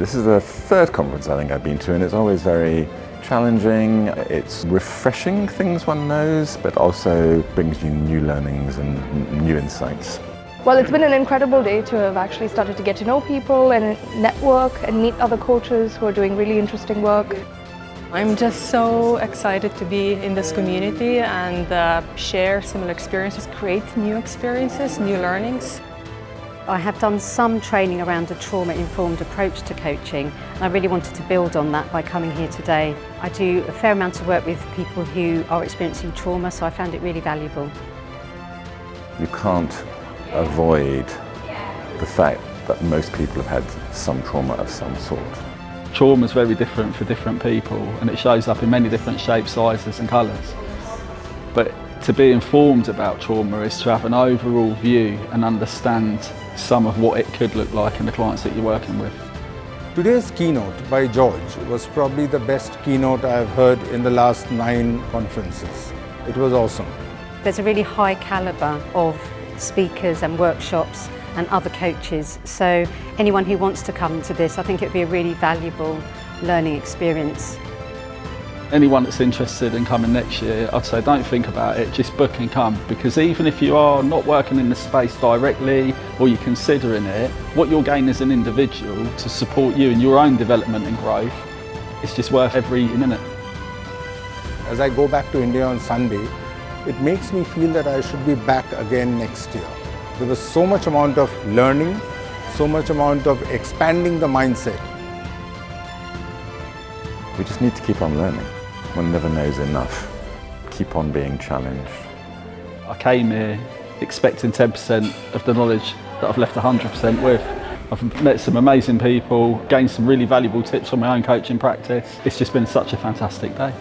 This is the third conference I think I've been to, and it's always very challenging. It's refreshing things one knows, but also brings you new learnings and new insights. Well, it's been an incredible day to have actually started to get to know people and network and meet other coaches who are doing really interesting work. I'm just so excited to be in this community and share similar experiences, create new experiences, new learnings. I have done some training around a trauma-informed approach to coaching, and I really wanted to build on that by coming here today. I do a fair amount of work with people who are experiencing trauma, so I found it really valuable. You can't avoid the fact that most people have had some trauma of some sort. Trauma is very different for different people, and it shows up in many different shapes, sizes and colours. But to be informed about trauma is to have an overall view and understand some of what it could look like in the clients that you're working with. Today's keynote by George was probably the best keynote I've heard in the last 9 conferences. It was awesome. There's a really high calibre of speakers and workshops and other coaches, so anyone who wants to come to this, I think it would be a really valuable learning experience. Anyone that's interested in coming next year, I'd say don't think about it, just book and come, because even if you are not working in the space directly or you're considering it, what you'll gain as an individual to support you in your own development and growth, it's just worth every minute. As I go back to India on Sunday, it makes me feel that I should be back again next year. There was so much amount of learning, so much amount of expanding the mindset. We just need to keep on learning. One never knows enough. Keep on being challenged. I came here expecting 10% of the knowledge that I've left 100% with. I've met some amazing people, gained some really valuable tips on my own coaching practice. It's just been such a fantastic day.